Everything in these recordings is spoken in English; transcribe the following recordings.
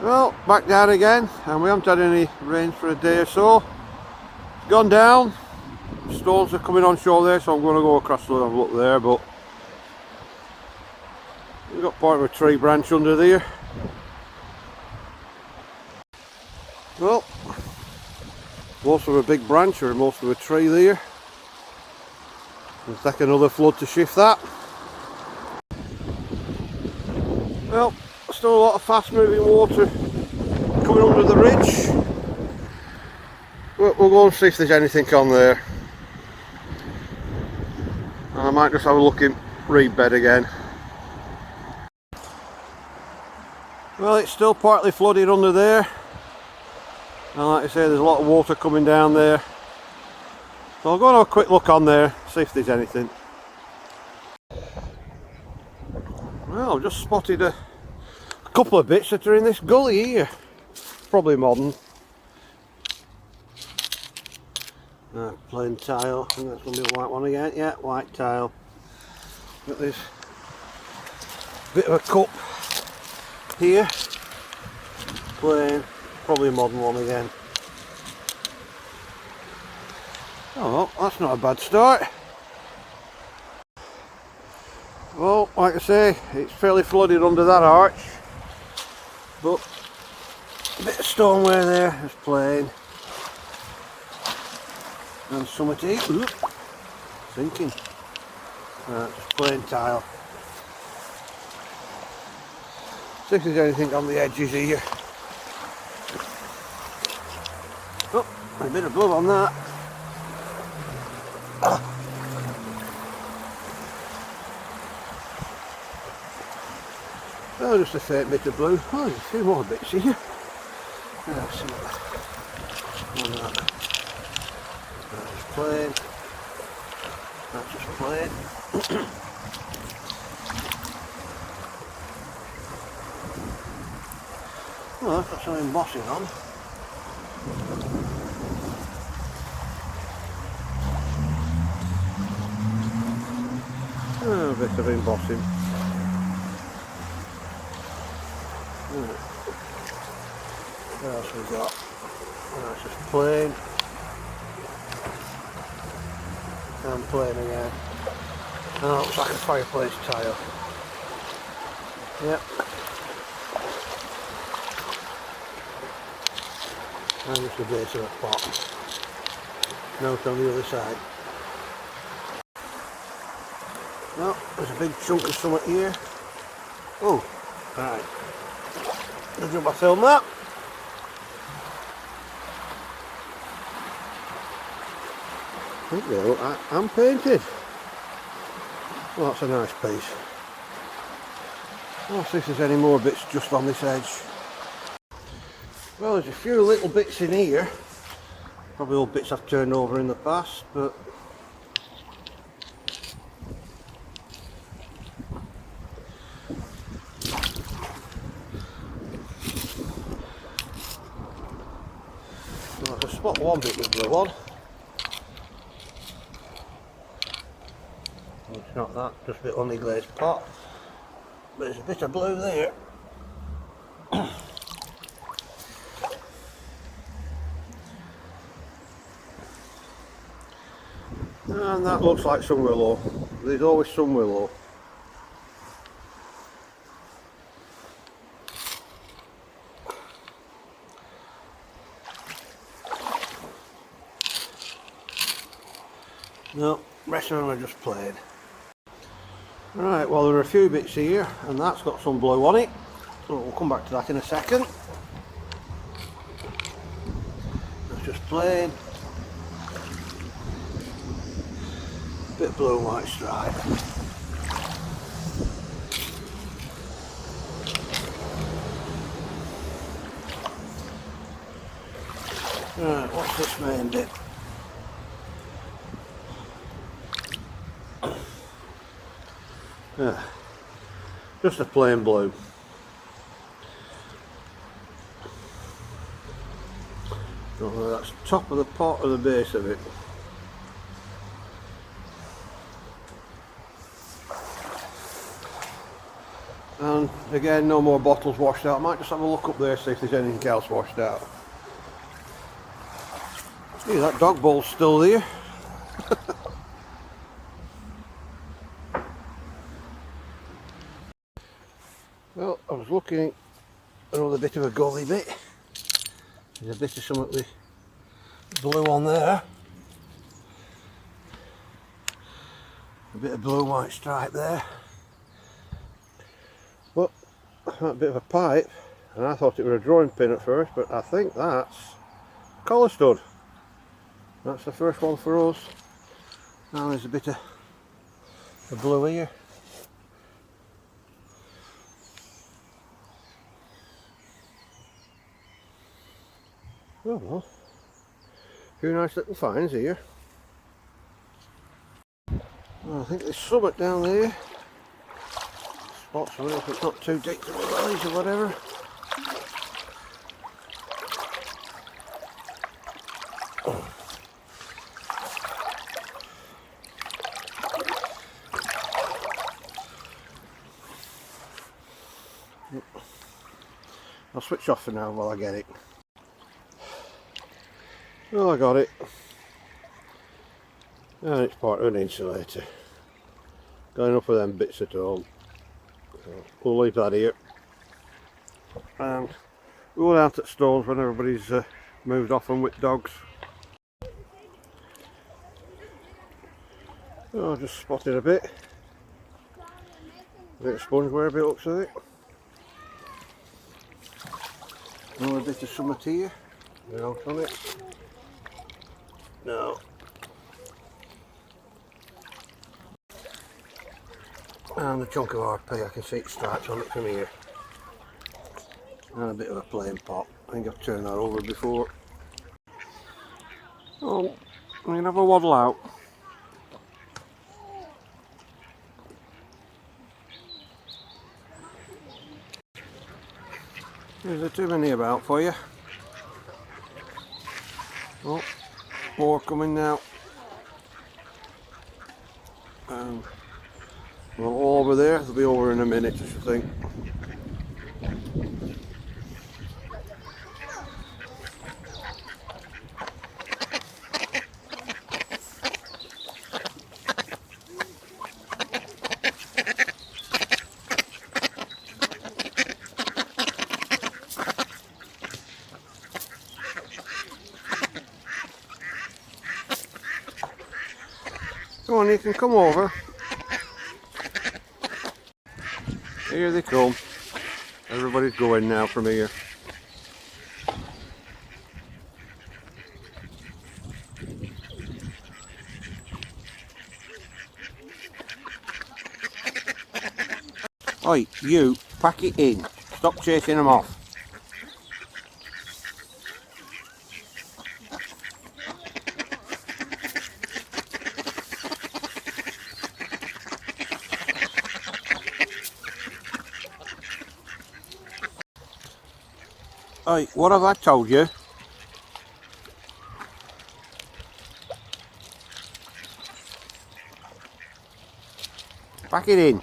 Well, back down again, and we haven't had any rain for a day or so. It's gone down. Stones are coming on shore there, so I'm going to go across and have a look there, but we've got part of a tree branch under there. Well, most of a big branch or most of a tree there. It'll take another flood to shift that. Well, still a lot of fast moving water coming under the ridge. We'll go and see if there's anything on there. And I might just have a look in reed bed again. Well, it's still partly flooded under there. And like I say, there's a lot of water coming down there. So I'll go and have a quick look on there, see if there's anything. Well, I've just spotted a couple of bits that are in this gully here. Probably modern. Plain tile. I think that's going to be a white one again. Yeah, white tile. Got this bit of a cup here. Plain. Probably a modern one again. Oh, that's not a bad start. Well, like I say, it's fairly flooded under that arch, but a bit of stoneware there is plain, and some of it, sinking. Just plain tile. See if there's anything on the edges here. Oh, a bit of blood on that. Oh, just a faint bit of blue. Oh, there's a few more bits here. Let's see what that. That's just plain. That's just plain. Oh, that's got some embossing on. Oh, a bit of embossing. What else we got? Oh, it's just plain. And plain again. Oh, it looks like a fireplace tile. Yep. And just the base of a pot. Note on the other side. No, there's a big chunk of something here. Oh, right. I'll jump my film that. I think they look like hand painted. Well, that's a nice piece. I'll see if there's any more bits just on this edge. Well, there's a few little bits in here. Probably all bits I've turned over in the past, but I can spot one bit with blue on. It's not that, just a bit on the glazed pot. But there's a bit of blue there. And that looks like some willow. There's always some willow. No, rest of them are just plain. Right, well there are a few bits here, and that's got some blue on it. So we'll come back to that in a second. That's just plain. Bit of blue and white stripe. Right, what's this main bit? Yeah, just a plain blue. So that's top of the pot or the base of it. And And again, no more bottles washed out. I might just have a look up there, see if there's anything else washed out. See, that dog bowl's still there. Well, I was looking at another bit of a gully bit. There's a bit of something with blue on there. A bit of blue white stripe there. But a bit of a pipe, and I thought it was a drawing pin at first, but I think that's collar stud. That's the first one for us. Now there's a bit of blue here. Oh well, a few nice little finds here. Well, I think there's something down there. Spots on it if it's not too deep to the valleys or whatever. I'll switch off for now while I get it. Well, I got it. And it's part of an insulator. Got enough of them bits at all. So we'll leave that here. And we'll out at stalls when everybody's moved off and with dogs. Oh, I just spotted a bit. A bit of sponge where a bit looks at it. Another bit of summit here. No on it. No. And a chunk of RP, I can see it stripes on it from here. And a bit of a plain pot. I think I've turned that over before. Oh, I'm going to have a waddle out. There's a too many about for you. Oh, more coming now. Well, all over there, they'll be over in a minute, I should think. Come on, you can come over. Here they come. Everybody's going now from here. Oi, you, pack it in. Stop chasing them off. Oi, what have I told you? Pack it in.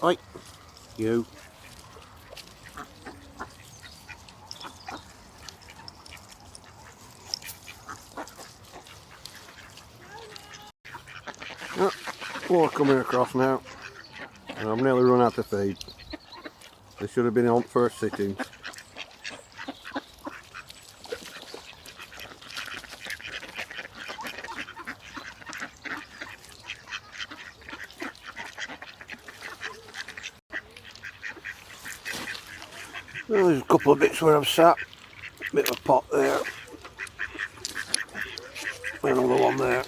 Oi, you. Oh, more coming across now. And I've nearly run out of feed. They should have been on first sittings. Well, there's a couple of bits where I've sat. Bit of a pot there. Another one there.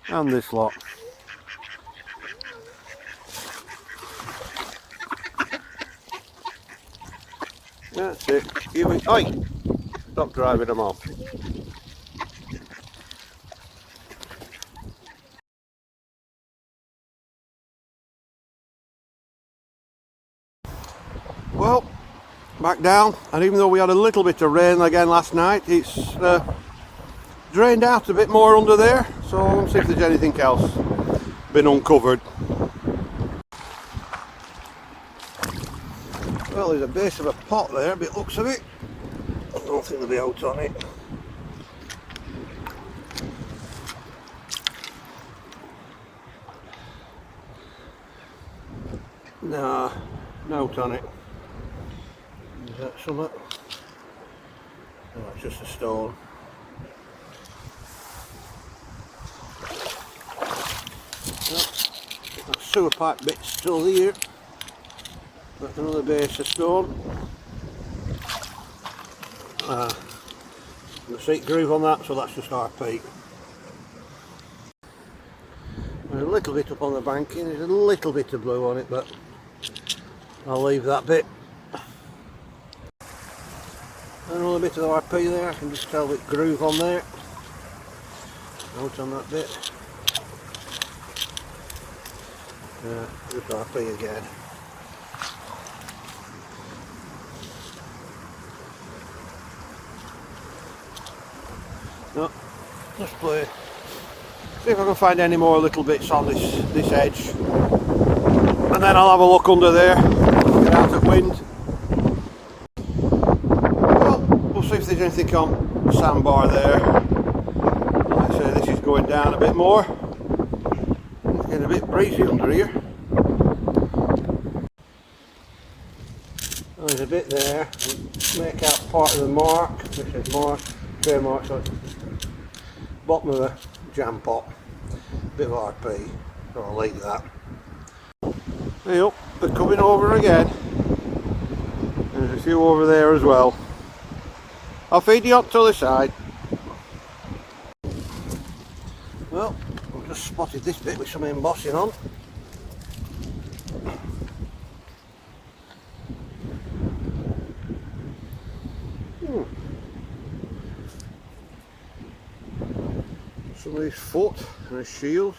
And this lot. That's it. Oi! Stop driving them off. Well, back down, and even though we had a little bit of rain again last night, it's drained out a bit more under there, so let's see if there's anything else been uncovered. Well, there's a base of a pot there, by the looks of it. I don't think there'll be out on it. Nah, no out on it. Is that something? No, it's just a stone. Well, that sewer pipe bit's still here. That's another base of stone. The seat groove on that, so that's just RP. There's a little bit up on the banking, there's a little bit of blue on it, but I'll leave that bit. Another bit of RP there, I can just tell with groove on there. Out on that bit. Just RP again. No, just play. See if I can find any more little bits on this edge. And then I'll have a look under there, get out of wind. Well, we'll see if there's anything on the sandbar there. Like I say, this is going down a bit more. It's getting a bit breezy under here. Well, there's a bit there. Make out part of the mark, which is mark, fair mark, so bottom of the jam pot. Bit of RP, so I'll leave that. Hey up, they're coming over again. There's a few over there as well. I'll feed you up to the side. Well, I've just spotted this bit with some embossing on. Somebody's foot and a shield,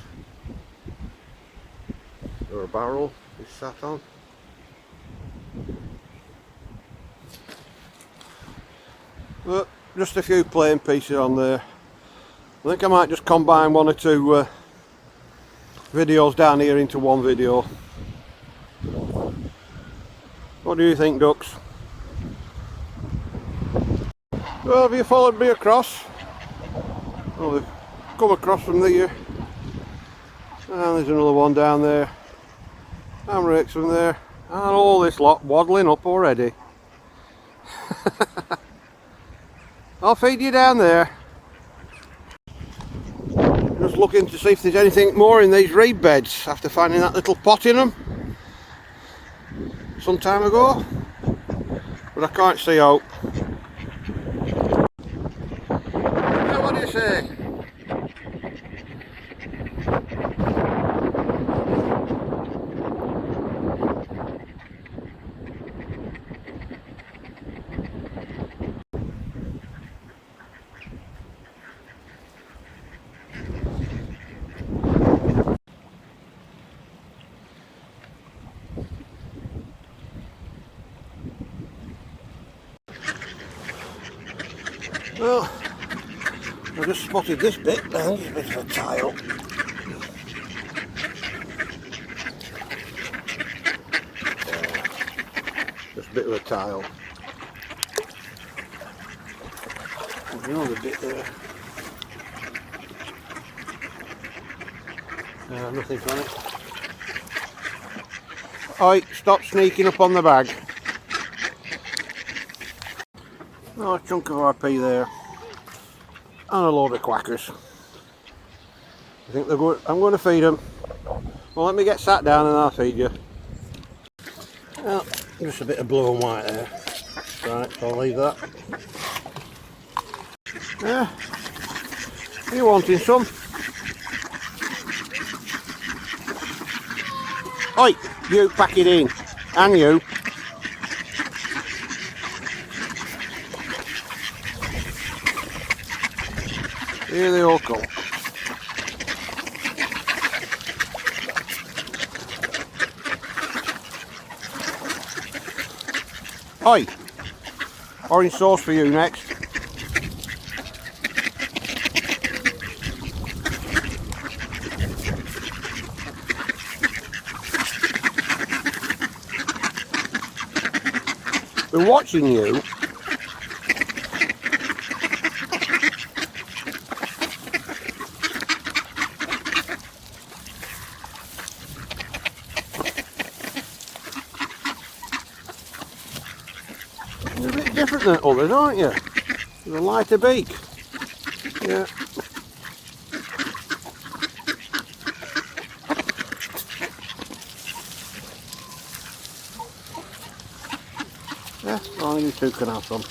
or a barrel is sat on. But just a few plain pieces on there. I think I might just combine one or two videos down here into one video. What do you think, ducks? Well, have you followed me across? Well, they've come across from there. And there's another one down there. And rakes from there. And all this lot waddling up already. I'll feed you down there. Just looking to see if there's anything more in these reed beds after finding that little pot in them some time ago. But I can't see out. Now, what do you say? Well, I just spotted this bit now, it's a bit of a tile. Just a bit of a tile. There's another bit there. Nothing on it. Oi, stop sneaking up on the bag. Oh, a chunk of RP there, and a load of quackers. I think they're good. I'm going to feed them. Well, let me get sat down and I'll feed you. Well, just a bit of blue and white there. Right, so I'll leave that. Yeah. Are you wanting some? Oi, you pack it in. And you. Here they all come. Oi, orange sauce for you next. We're watching you. You're a bit different than others, aren't you? With a lighter beak. Yeah. Yeah, well, you two can have some.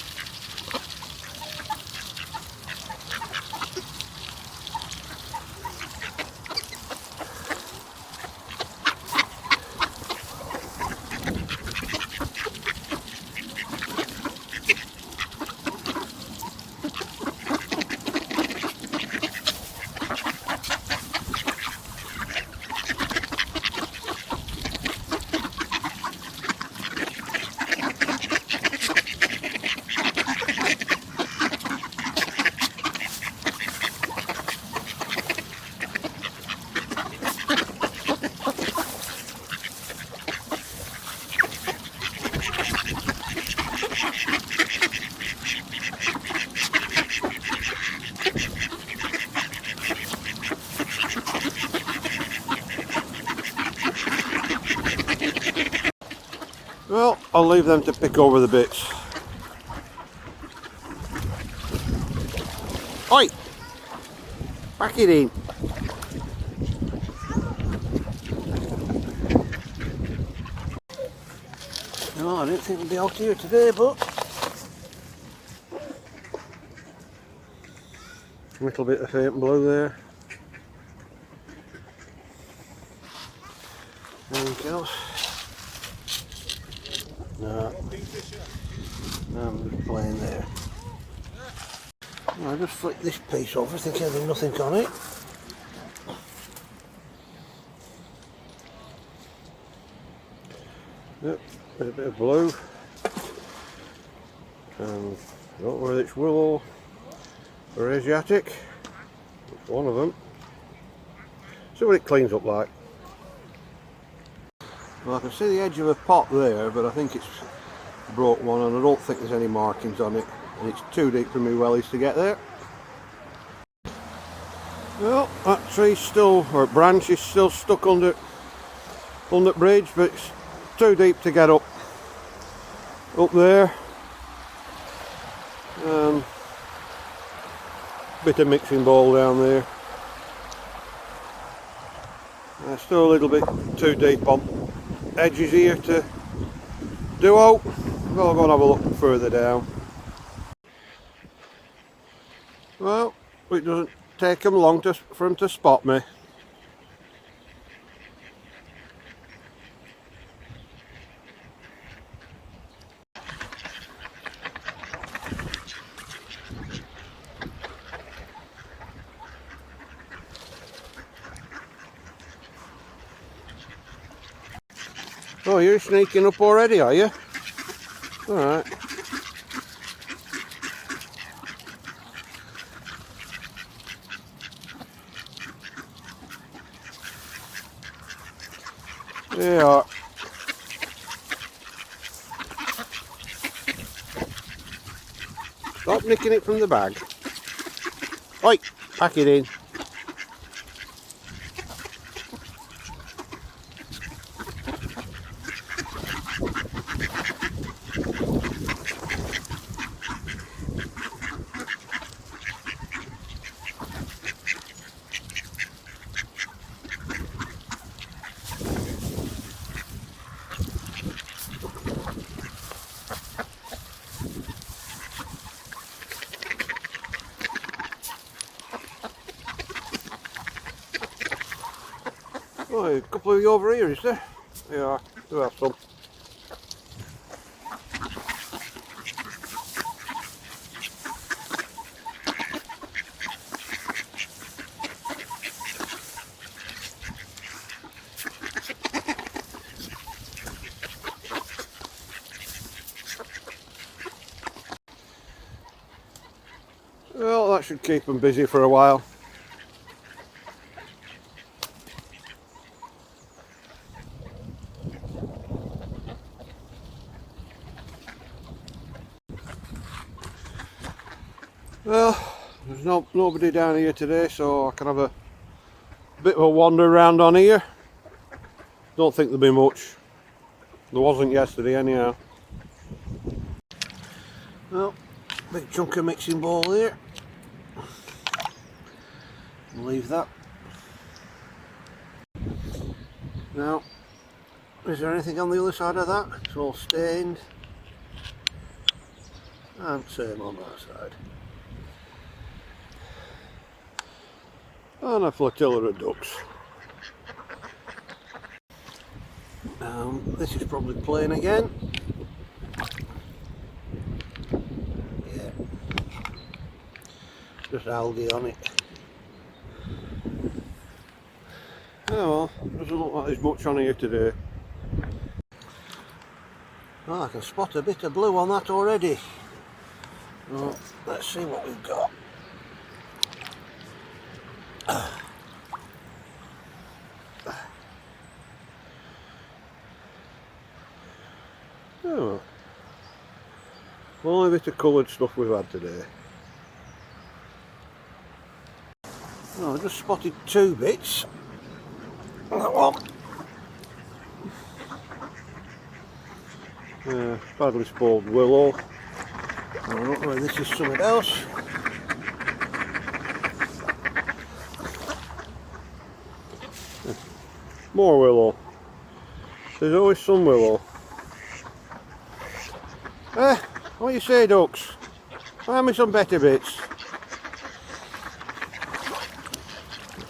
Well, I'll leave them to pick over the bits. Oi! Pack it in. No, I didn't think we'd be out here today, but a little bit of faint blue there. Anything else? No. No, I'm just playing there. I'll just flick this piece over, thinking there's nothing on it. Yep, there's a bit of blue. I don't know whether it's willow or Asiatic. It's one of them. See what it cleans up like. Well, I can see the edge of a pot there, but I think it's broke one, and I don't think there's any markings on it, and it's too deep for me wellies to get there. Well, that tree's still, or branch is still stuck under bridge, but it's too deep to get up there. Bit of mixing bowl down there. Still a little bit too deep on edges here to do out. Well, I'll go and have a look further down. Well, it doesn't take them long for them to spot me. Oh, you're sneaking up already, are you? Alright. There you are. Stop nicking it from the bag. Oi, pack it in. Oh, a couple of you over here, is there? Yeah, do have some. Well, that should keep them busy for a while. Well, there's nobody down here today, so I can have a bit of a wander around on here. Don't think there'll be much. There wasn't yesterday anyhow. Well, big chunk of mixing bowl there. Leave that. Now, is there anything on the other side of that? It's all stained. And same on that side. And a flotilla of ducks. This is probably plain again. Yeah. Just algae on it. Oh well, doesn't look like there's much on here today. Oh, I can spot a bit of blue on that already. Oh, let's see what we've got. Oh, only a bit of coloured stuff we've had today. Oh, I just spotted two bits. That one. Badly spoiled willow. I don't know whether this is something else. More willow. There's always some willow. What do you say, ducks? Find me some better bits.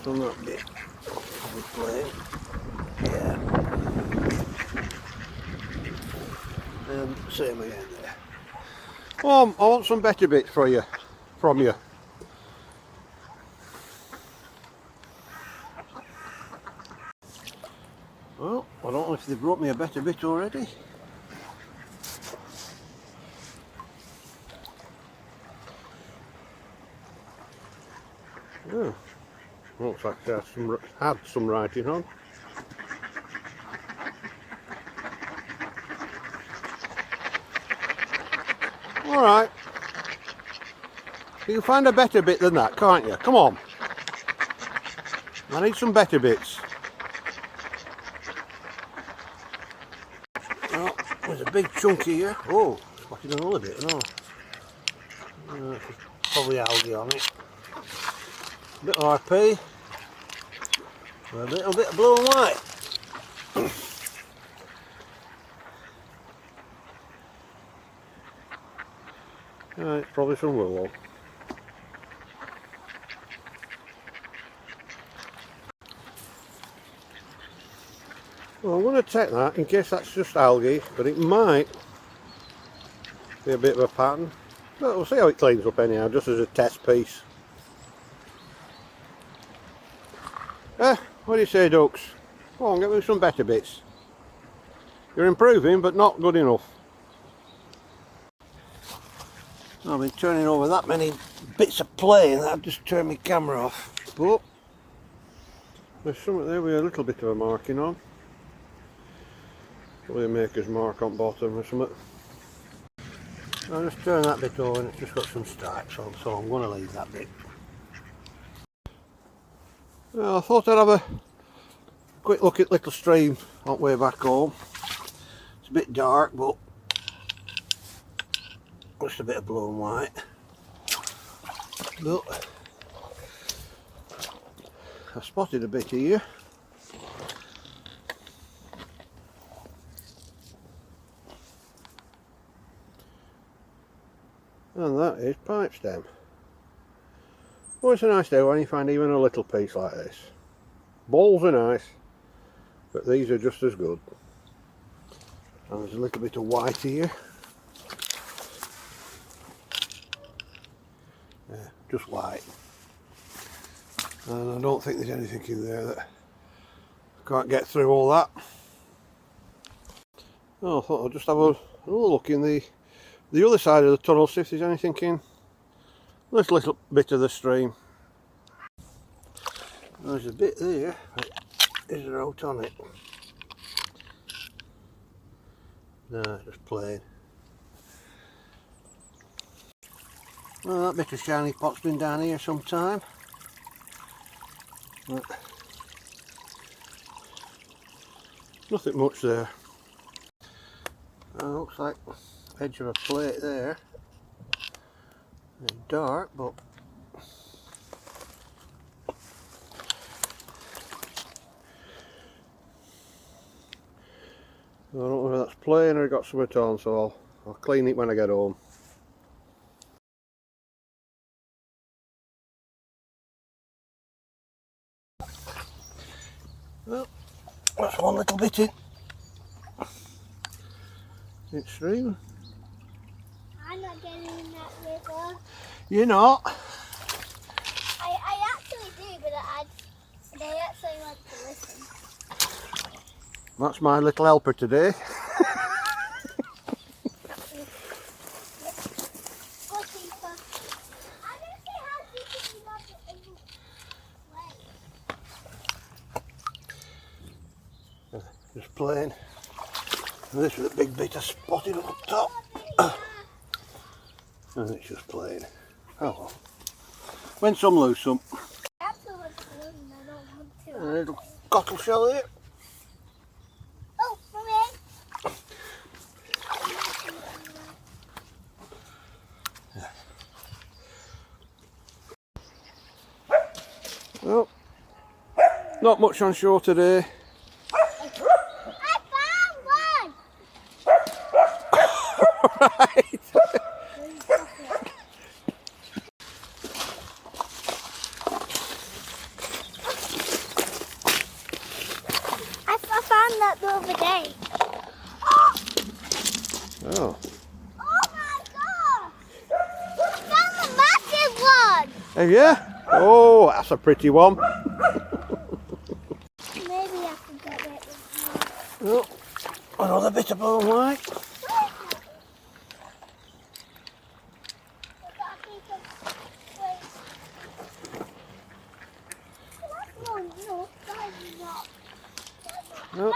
Some that bit. Probably plain. Yeah. And same again there. Oh, I want some better bits from you. Well, I don't know if they've brought me a better bit already. Oh, looks like it had some writing on. Alright. You can find a better bit than that, can't you? Come on. I need some better bits. Oh, there's a big chunk here. Oh, spotted another bit, no. Probably algae on it. A bit of RP. A little bit of blue and white. Right, probably some willow. Well, I'm going to take that in case that's just algae, but it might be a bit of a pattern. But we'll see how it cleans up anyhow, just as a test piece. What do you say, ducks? Come on, get me some better bits. You're improving, but not good enough. I've been turning over that many bits of plane that I've just turned my camera off. But there's something there with a little bit of a marking on. Probably a maker's mark on bottom or something. I'll just turn that bit over and it's just got some stripes on, so I'm going to leave that bit. Well, I thought I'd have a quick look at Little Stream on the way back home. It's a bit dark, but just a bit of blue and white. But I spotted a bit here. And that is pipe stem. Oh, it's a nice day when you find even a little piece like this. Balls are nice. but these are just as good. And there's a little bit of white here. Yeah, just white. And I don't think there's anything in there that I can't get through all that. Oh, I thought I'd just have a look in the other side of the tunnel, see if there's anything in this little bit of the stream. There's a bit there, but is there out on it? No, it's just plain. Well, that bit of shiny pot's been down here some time. But nothing much there. Looks like edge of a plate there. It's dark, but I don't know whether that's plain or got something on, so I'll clean it when I get home. Well, that's one little bit in. It's streaming. I'm not getting in that river. You're not? I actually do, but I actually want to listen. That's my little helper today. Just plain. And this with a big bit of spotted up top. And it's just plain. Oh well. When some lose some. A little cockle shell here. Oh, Mummy! Well, not much on shore today. Right. I found that the other day. Oh. Oh my gosh! I found a massive one! Have you? Oh, that's a pretty one. Maybe I can get it. Oh, another bit of blue and white. Nope.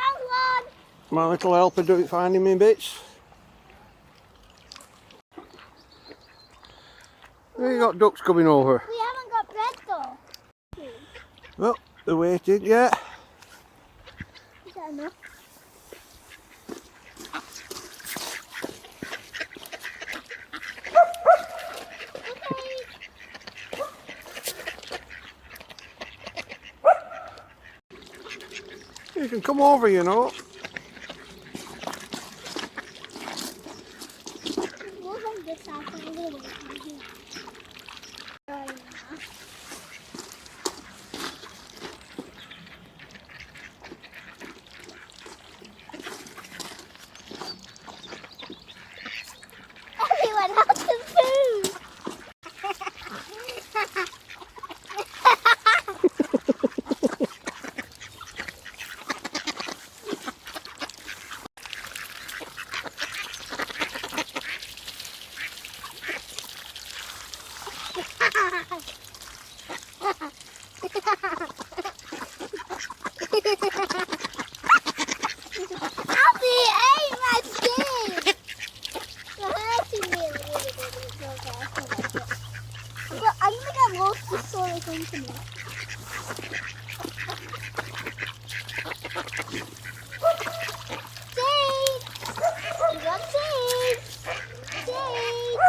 My little helper doing finding me bits. You got ducks coming over. We haven't got bread though. Well, they're waiting, yeah. Is that enough? You can come over, you know. We'll hold this out and we'll wait for you. Everyone has some food. Abby ate my skin! You're hurting me a little bit. It's okay. But I'm gonna get most of the stories into me. Seeds! We got seeds! Seeds!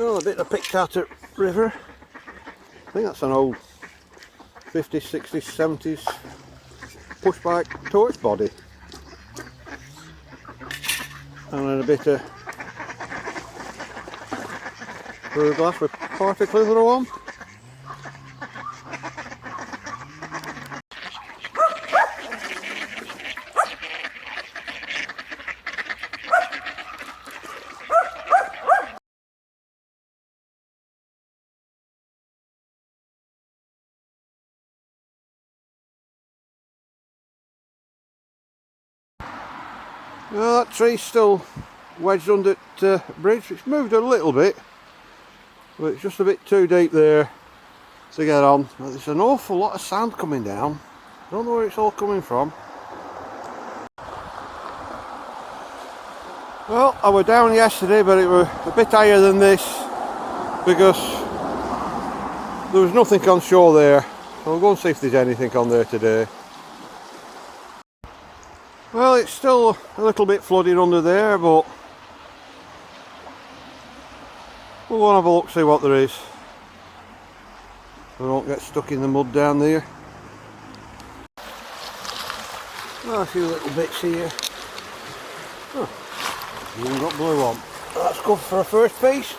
Oh, a bit I picked out at river. I think that's an old 50s, 60s, 70s push bike torch body. And then a bit of For a glass with particles or one. Well, that tree's still wedged under the bridge. It's moved a little bit, but it's just a bit too deep there to get on. But there's an awful lot of sand coming down. I don't know where it's all coming from. Well, I was down yesterday, but it was a bit higher than this because there was nothing on shore there. So I'll go and see if there's anything on there today. Well, it's still a little bit flooded under there, but we'll go and have a look, see what there is. We won't get stuck in the mud down there. Oh, a few little bits here. Oh, even got blue on. That's good for a first piece.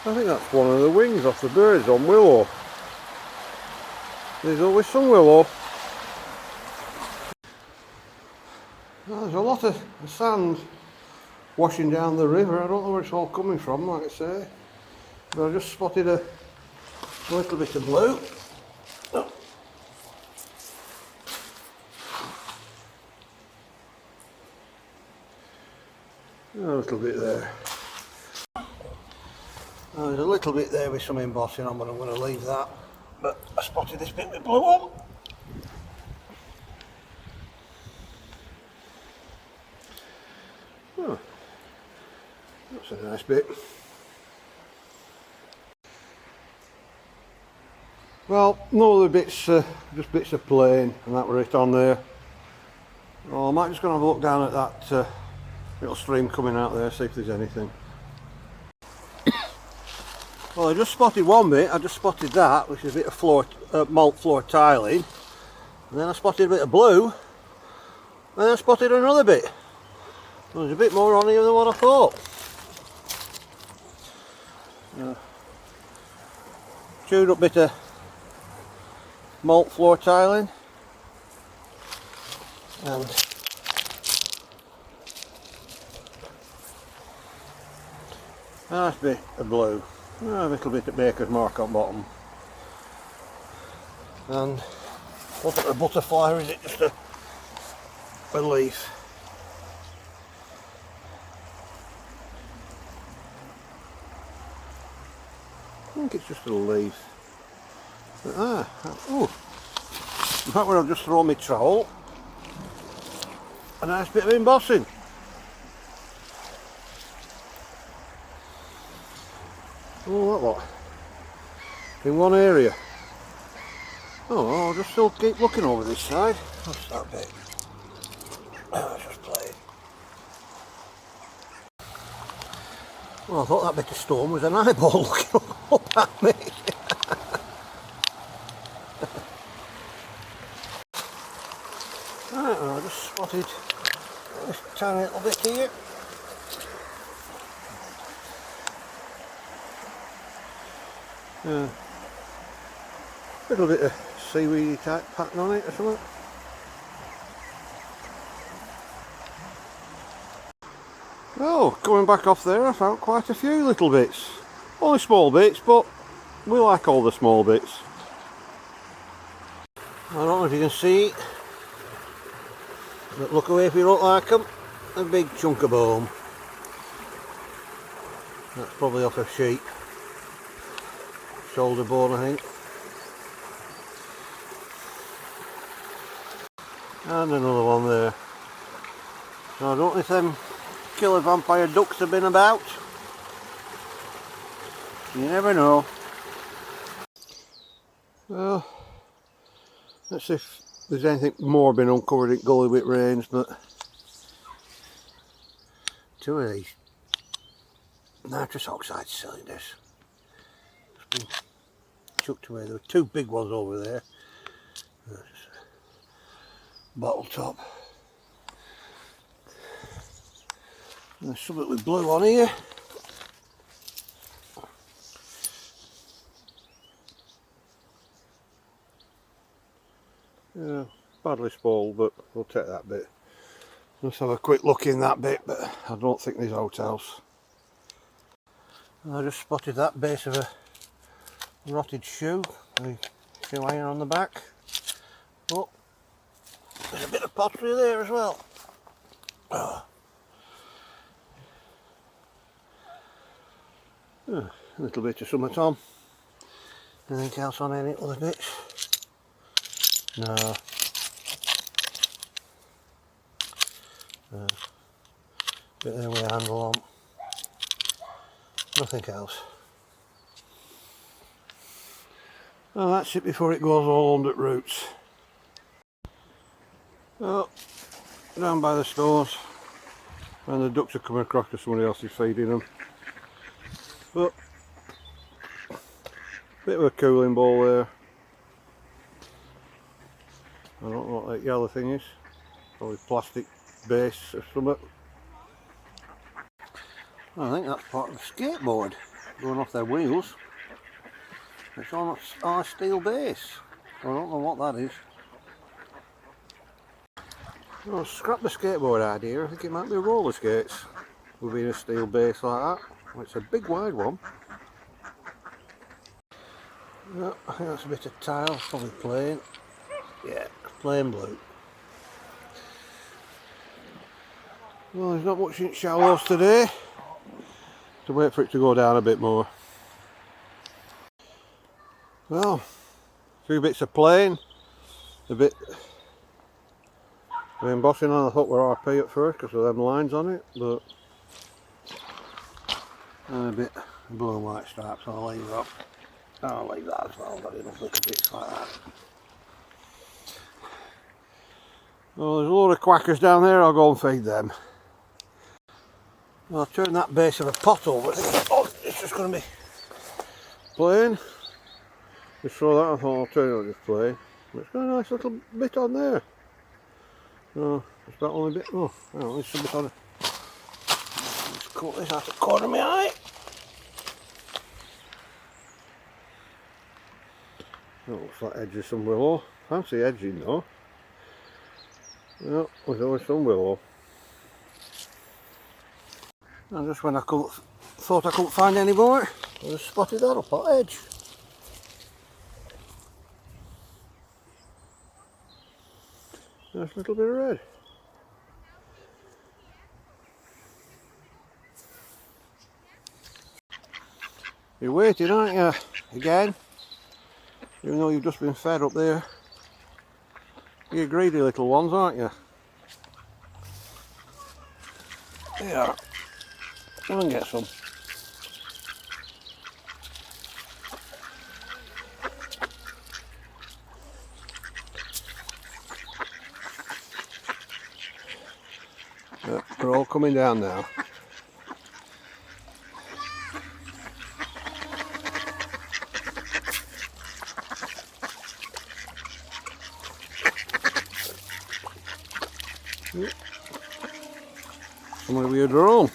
I think that's one of the wings off the birds on willow. There's always some willow. Well, there's a lot of sand washing down the river. I don't know where it's all coming from, like I say. But I just spotted a little bit of blue. Oh. A little bit there. Oh, there's a little bit there with some embossing on, but I'm going to leave that. But I spotted this bit with blue on. Oh, that's a nice bit. Well, no other bits, just bits of plain, and that were it on there. Well, I might just go and have a look down at that little stream coming out there, see if there's anything. Well, I just spotted one bit. I just spotted that, which is a bit of floor, malt floor tiling. And then I spotted a bit of blue. And then I spotted another bit. There's a bit more on here than what I thought. Chewed up bit of malt floor tiling. And a nice bit of blue. A little bit of baker's mark on bottom. And what a butterfly, or is it just a leaf? I think it's just a leaf. But, oh! In fact, when I've just thrown my trowel, a nice bit of embossing. Oh, that lot. In one area. Oh, I'll just still keep looking over this side. What's that bit? Oh, it's just played. Well, I thought that bit of stone was an eyeball looking up at me. Right, well, I just spotted this tiny little bit here. Little bit of seaweedy type pattern on it or something. Oh, coming back off there, I found quite a few little bits. Only small bits, but we like all the small bits. I don't know if you can see it, but look away if you don't like them. A big chunk of bone. That's probably off a sheep. Shoulder bone, I think. And another one there. So I don't know if them killer vampire ducks have been about. You never know. Well, let's see if there's anything more been uncovered in gully with rains, but two of these nitrous oxide cylinders has been chucked away. There were two big ones over there. Bottle top. There's something with blue on here. Yeah, badly spoiled, but we'll take that bit. Let's have a quick look in that bit, but I don't think there's outhouse. I just spotted that base of a rotted shoe, the shoe iron on the back. Oh, there's a bit of pottery there as well. Oh. A little bit of something on. Anything else on any other bits? No. Bit there with a handle on. Nothing else. Well, that's it before it goes all under roots. Oh, down by the stores, and the ducks are coming across because somebody else is feeding them. But bit of a cooling bowl there. I don't know what that yellow thing is. Probably plastic base or something. I think that's part of a skateboard going off their wheels. It's on a steel base. I don't know what that is. I'll scrap the skateboard idea. I think it might be roller skates within a steel base like that. It's a big wide one. No, I think that's a bit of tile, probably plain. Yeah, plain blue. Well, there's not much in shallows today. To wait for it to go down a bit more. Well, a few bits of plain, a bit of embossing on the hook with RP at first because of them lines on it, but and a bit of blue and white stripes. I'll leave that. I'll leave that as well. I've got enough little bits like that. Well, there's a load of quackers down there. I'll go and feed them. Well, I'll turn that base of a pot over. Oh, it's just going to be plain. Just saw that, I thought I'll turn it on just plain. It's got a nice little bit on there. No, it's that only bit. Oh, hang on, there's some bit on it. Let's cut this out the corner of my eye. Oh, looks like edge of some willow. Fancy edging though. Yeah, there's always some willow. And just when I thought I couldn't find any more, I just spotted that up that edge. Nice little bit of red. You're waiting, aren't you? Again? Even though you've just been fed up there. You're greedy little ones, aren't you? Yeah. Come and get some. Yeah, they're all coming down now. Yep. Somebody with a drone.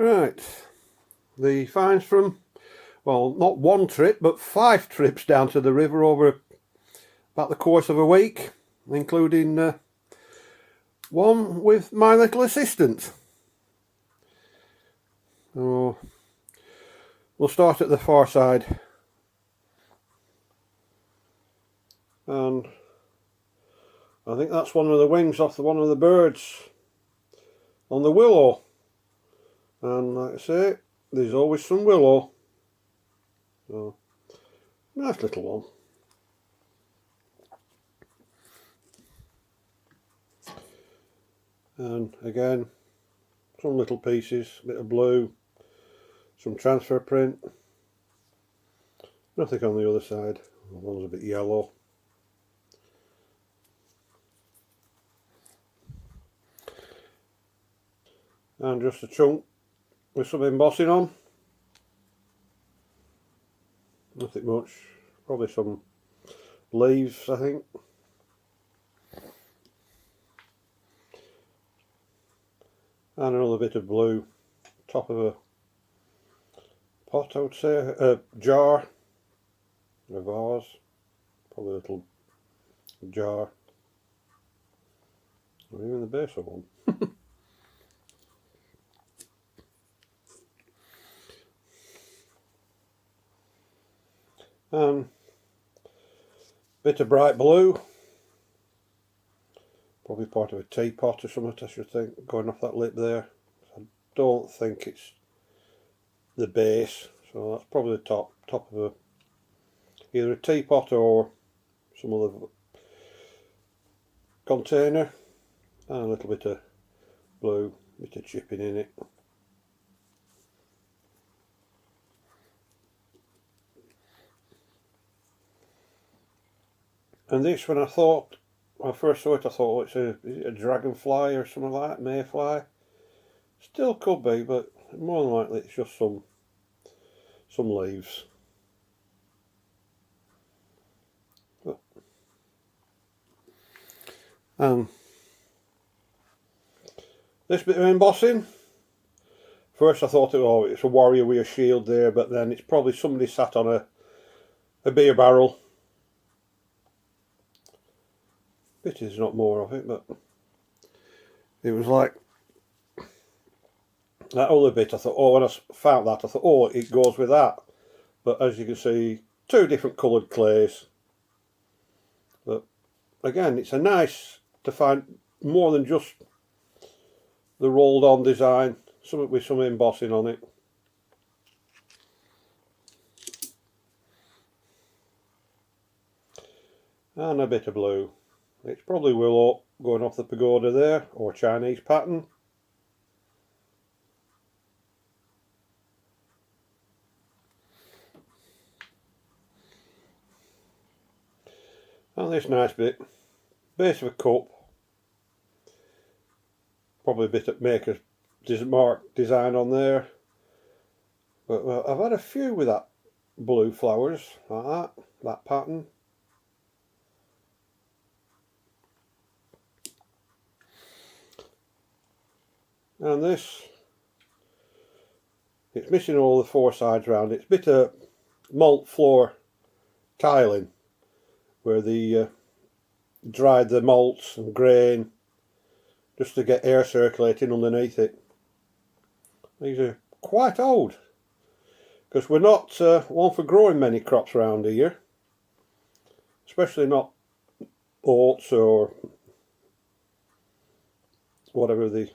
Right, the finds from, well, not one trip but 5 trips down to the river over about the course of a week, including one with my little assistant. So we'll start at the far side, and I think that's one of the wings off one of the birds on the willow. And like I say, there's always some willow. So, nice little one. And again, some little pieces, a bit of blue, some transfer print. Nothing on the other side. One's a bit yellow. And just a chunk with some embossing on. Nothing much. Probably some leaves, I think. And another bit of blue. Top of a pot, I would say. A jar. A vase. Probably a little jar. Or even the base of one. Bit of bright blue, probably part of a teapot or something, I should think, going off that lip there. I don't think it's the base, so that's probably the top of a either a teapot or some other container, and a little bit of blue, bit of chipping in it. And this, when I first saw it, I thought, oh, is it a dragonfly or something like that, mayfly? Still could be, but more than likely it's just some leaves. And this bit of embossing, first I thought, oh, it's a warrior with a shield there, but then it's probably somebody sat on a beer barrel. Pity there's not more of it, but it was like that other bit. I thought, oh, when I found that, I thought, oh, it goes with that. But as you can see, 2 different coloured clays. But again, it's a nice to find more than just the rolled on design, something with some embossing on it. And a bit of blue. It's probably willow going off the pagoda there, or Chinese pattern. And this nice bit, base of a cup, probably a bit of maker's mark design on there. But well, I've had a few with that blue flowers, like that pattern. And this, it's missing all the 4 sides round it. It's a bit of malt floor tiling where they dried the malts and grain just to get air circulating underneath it. These are quite old because we're not one for growing many crops around here, especially not oats or whatever they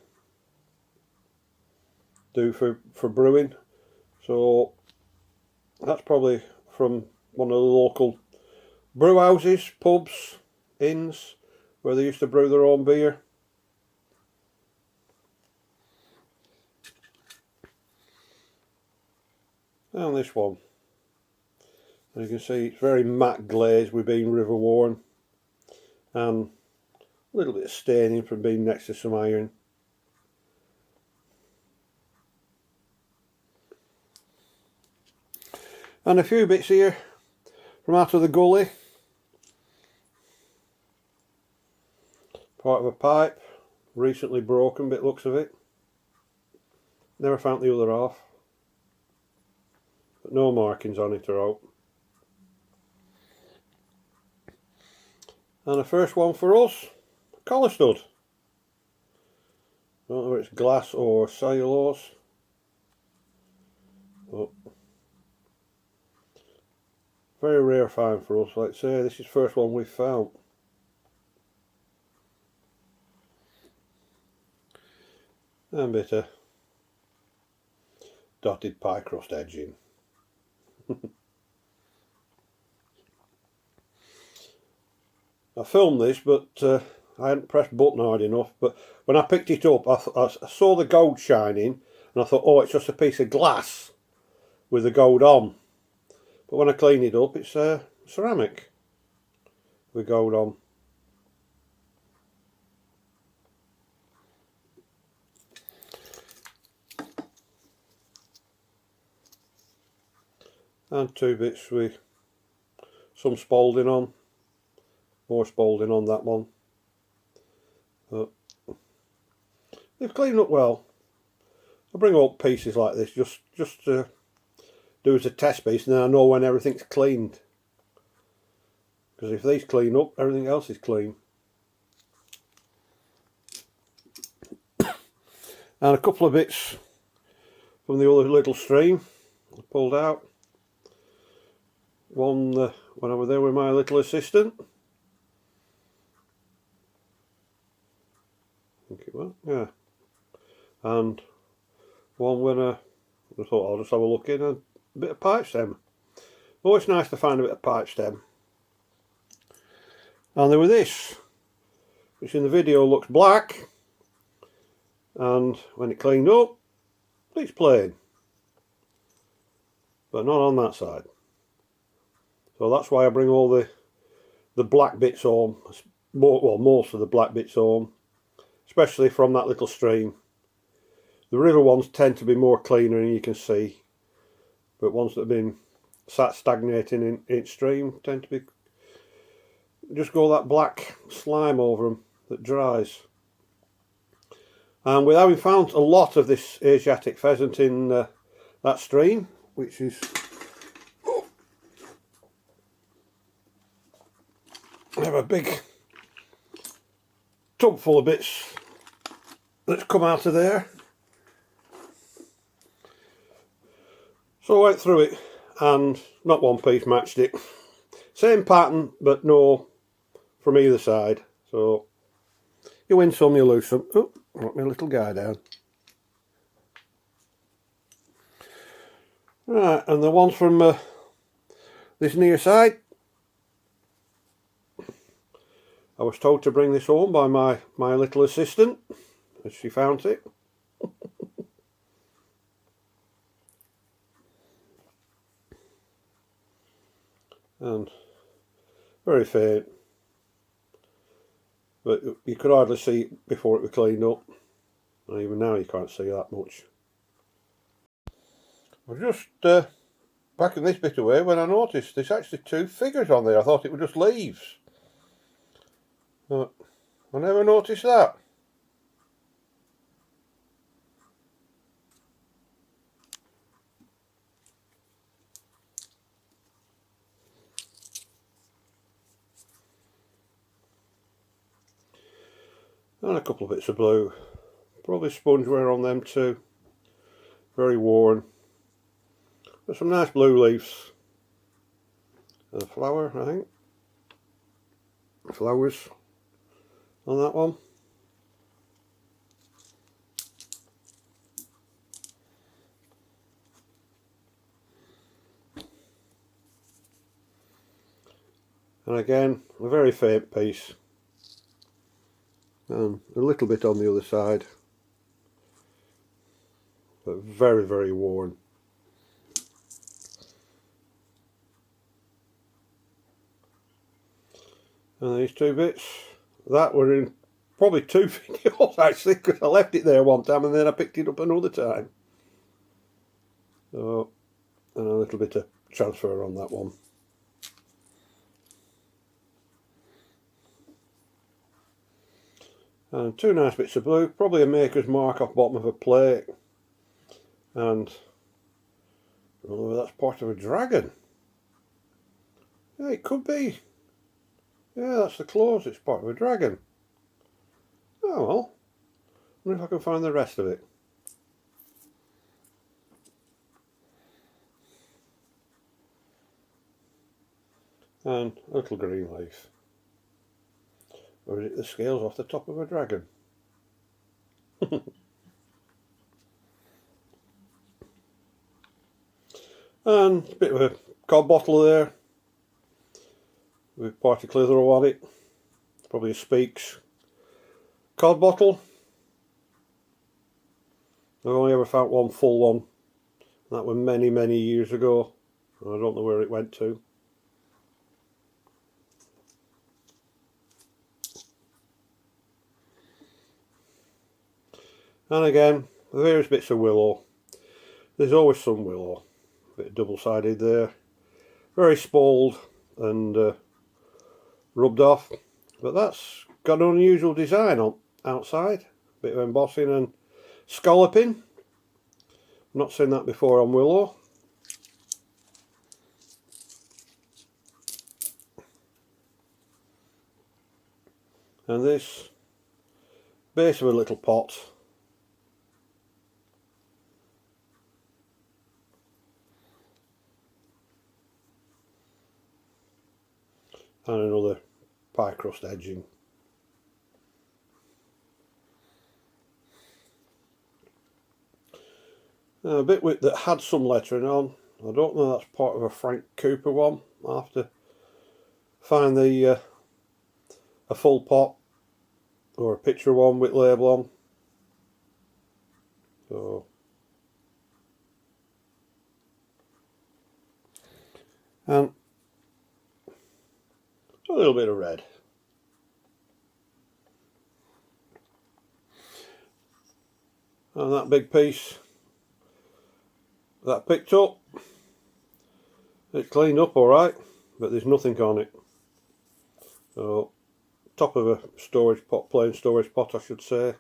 do for brewing. So that's probably from one of the local brew houses, pubs, inns, where they used to brew their own beer. And this one, and you can see it's very matte glaze with being river worn, and a little bit of staining from being next to some iron. And a few bits here from out of the gully. Part of a pipe, recently broken, bit looks of it. Never found the other half. But no markings on it or out. And the first one for us, collar stud. I don't know whether it's glass or cellulose. But very rare find for us, like I say, this is the first one we've found. And a bit of dotted pie crust edging. I filmed this, but I hadn't pressed button hard enough. But when I picked it up, I saw the gold shining, and I thought, oh, it's just a piece of glass with the gold on. But when I cleaned it up, it's ceramic with gold on. And 2 bits with some spalding on. More spalding on that one. But they've cleaned up well. I bring up pieces like this just to do as a test piece, and then I know when everything's cleaned. Because if these clean up, everything else is clean. And a couple of bits from the other little stream I pulled out. One when I was there with my little assistant. I think it was, yeah. And one when I thought I'll just have a look in, a bit of pipe stem. Oh, it's nice to find a bit of pipe stem. And there was this, which in the video looks black, and when it cleaned up, it's plain. But not on that side. So that's why I bring all the black bits home, well, most of the black bits home, especially from that little stream. The river ones tend to be more cleaner, and you can see, but ones that have been sat stagnating in stream tend to be just go that black slime over them that dries. And with having found a lot of this Asiatic pheasant in that stream, which is I have a big tub full of bits that's come out of there. So I went through it, and not one piece matched it. Same pattern, but no from either side. So you win some, you lose some. Oh, let my little guy down. Right, and the ones from this near side, I was told to bring this home by my little assistant, as she found it. And very faint, but you could hardly see it before it was cleaned up, and even now you can't see that much. I was just packing this bit away when I noticed there's actually 2 figures on there. I thought it were just leaves, but I never noticed that. And a couple of bits of blue, probably sponge wear on them too, very worn, but some nice blue leaves, and a flower, I think, flowers on that one. And again, a very faint piece. And a little bit on the other side, but very, very worn. And these 2 bits, that were in probably 2 videos actually, because I left it there one time and then I picked it up another time. So, and a little bit of transfer on that one. And 2 nice bits of blue, probably a maker's mark off bottom of a plate. And I don't know whether that's part of a dragon. Yeah, it could be. Yeah, that's the claws, it's part of a dragon. Oh well, I wonder if I can find the rest of it. And a little green leaf. Or is it the scales off the top of a dragon? And a bit of a cod bottle there with party clitheroe on it. Probably a Speaks cod bottle. I've only ever found one full one. That was many years ago. I don't know where it went to. And again, various bits of willow. There's always some willow. A bit double-sided there. Very spoiled and rubbed off. But that's got an unusual design on outside. Bit of embossing and scalloping. Not seen that before on willow. And this base of a little pot. And another pie crust edging. A bit that had some lettering on. I don't know if that's part of a Frank Cooper one. I'll have to find the a full pot or a picture one with label on. So, and a little bit of red. And that big piece that picked up, it's cleaned up alright, but there's nothing on it. So, top of a storage pot, plain storage pot I should say.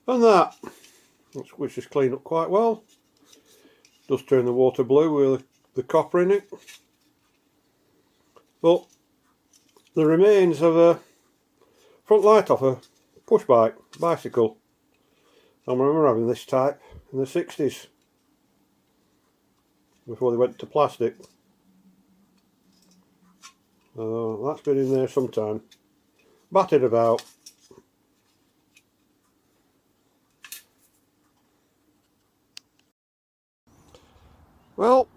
And that, which is cleaned up quite well, does turn the water blue with the copper in it. But the remains of a front light off a push bicycle. I remember having this type in the 60s before they went to plastic. That's been in there sometime. Battered about. Well,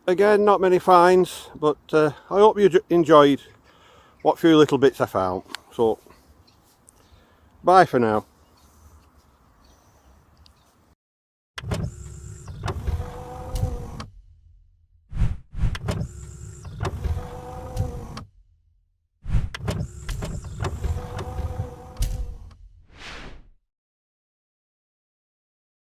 again, not many finds, but I hope you enjoyed what few little bits I found. So, bye for now.